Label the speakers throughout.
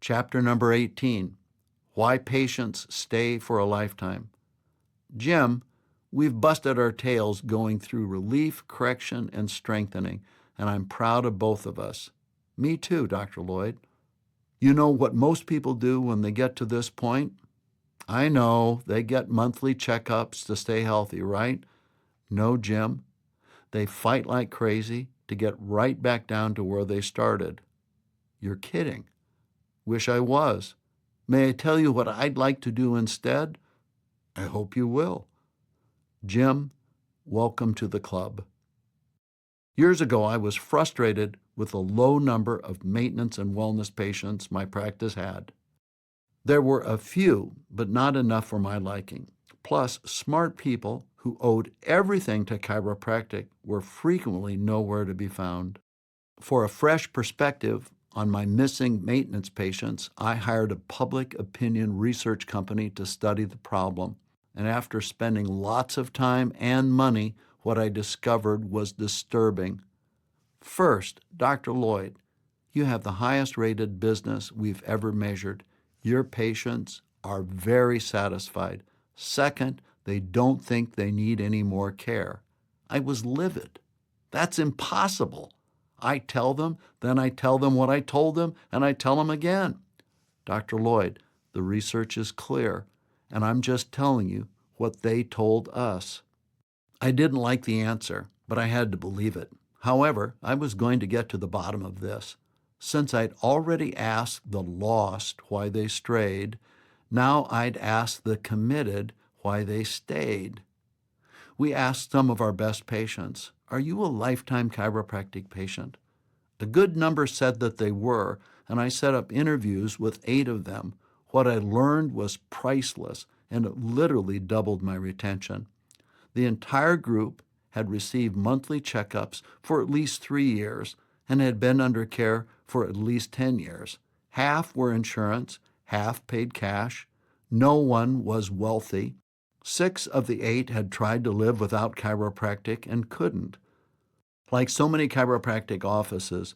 Speaker 1: Chapter number 18, Why Patients Stay for a Lifetime. Jim, we've busted our tails going through relief, correction, and strengthening, and I'm proud of both of us. Me too, Dr. Lloyd. You know what most people do when they get to this point? I know, they get monthly checkups to stay healthy, right? No, Jim. They fight like crazy to get right back down to where they started. You're kidding. Wish I was. May I tell you what I'd like to do instead? I hope you will. Jim, welcome to the club. Years ago, I was frustrated with the low number of maintenance and wellness patients my practice had. There were a few, but not enough for my liking. Plus, smart people who owed everything to chiropractic were frequently nowhere to be found. For a fresh perspective on my missing maintenance patients, I hired a public opinion research company to study the problem. And after spending lots of time and money, what I discovered was disturbing. First, Dr. Lloyd, you have the highest rated business we've ever measured. Your patients are very satisfied. Second, they don't think they need any more care. I was livid. That's impossible. I tell them, then I tell them what I told them, and I tell them again. Dr. Lloyd, the research is clear, and I'm just telling you what they told us. I didn't like the answer, but I had to believe it. However, I was going to get to the bottom of this. Since I'd already asked the lost why they strayed, now I'd ask the committed why they stayed. We asked some of our best patients, "Are you a lifetime chiropractic patient?" A good number said that they were, and I set up interviews with 8 of them. What I learned was priceless, and it literally doubled my retention. The entire group had received monthly checkups for at least 3 years and had been under care for at least 10 years. Half were insurance, half paid cash. No one was wealthy. 6 of the 8 had tried to live without chiropractic and couldn't. Like so many chiropractic offices,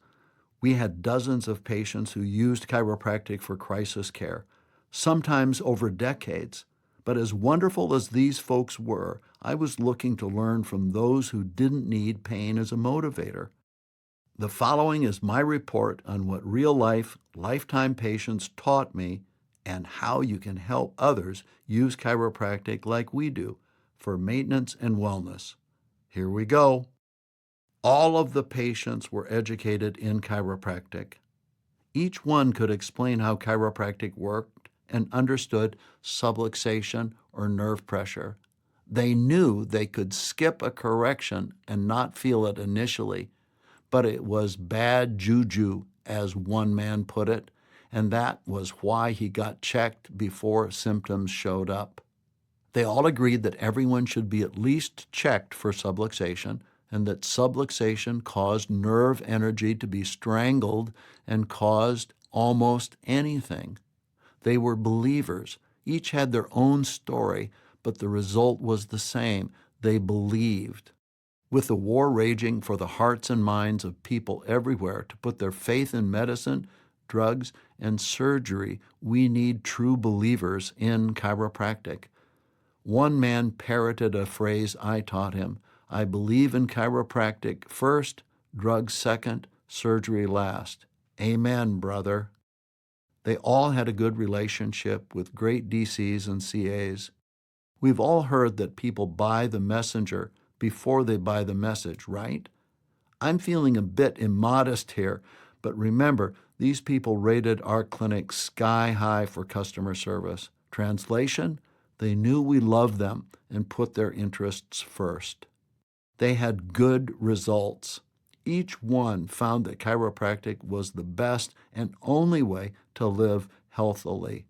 Speaker 1: we had dozens of patients who used chiropractic for crisis care, sometimes over decades. But as wonderful as these folks were, I was looking to learn from those who didn't need pain as a motivator. The following is my report on what real-life, lifetime patients taught me and how you can help others use chiropractic like we do for maintenance and wellness. Here we go. All of the patients were educated in chiropractic. Each one could explain how chiropractic worked and understood subluxation or nerve pressure. They knew they could skip a correction and not feel it initially, but it was bad juju, as one man put it, and that was why he got checked before symptoms showed up. They all agreed that everyone should be at least checked for subluxation, and that subluxation caused nerve energy to be strangled and caused almost anything. They were believers. Each had their own story, but the result was the same. They believed. With the war raging for the hearts and minds of people everywhere to put their faith in medicine, drugs, and surgery, we need true believers in chiropractic. One man parroted a phrase I taught him: I believe in chiropractic first, drugs second, surgery last. Amen, brother. They all had a good relationship with great DCs and CAs. We've all heard that people buy the messenger before they buy the message, right? I'm feeling a bit immodest here, but remember, these people rated our clinic sky high for customer service. Translation: they knew we loved them and put their interests first. They had good results. Each one found that chiropractic was the best and only way to live healthily.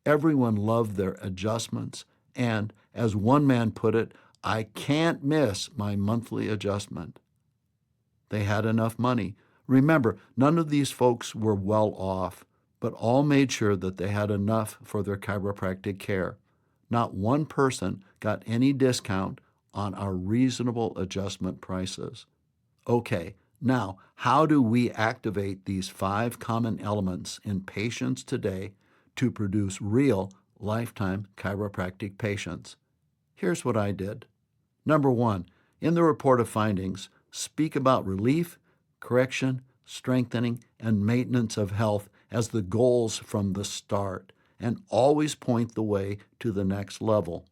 Speaker 1: Everyone loved their adjustments, and, as one man put it, I can't miss my monthly adjustment. They had enough money. Remember, none of these folks were well off, but all made sure that they had enough for their chiropractic care. Not one person got any discount on our reasonable adjustment prices. Okay, Now, how do we activate these 5 common elements in patients today to produce real lifetime chiropractic patients? Here's what I did. Number 1, in the report of findings, speak about relief, correction, strengthening, and maintenance of health as the goals from the start, and always point the way to the next level.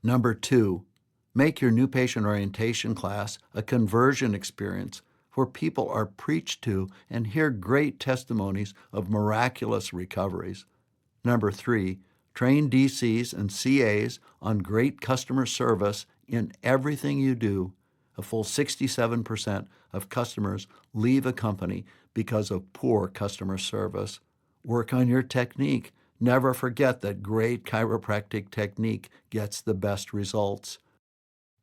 Speaker 1: Number 2, make your new patient orientation class a conversion experience where people are preached to and hear great testimonies of miraculous recoveries. Number 3, train DCs and CAs on great customer service in everything you do. A full 67% of customers leave a company because of poor customer service. Work on your technique. Never forget that great chiropractic technique gets the best results.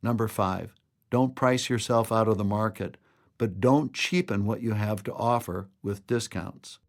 Speaker 1: Number 5, don't price yourself out of the market, but don't cheapen what you have to offer with discounts.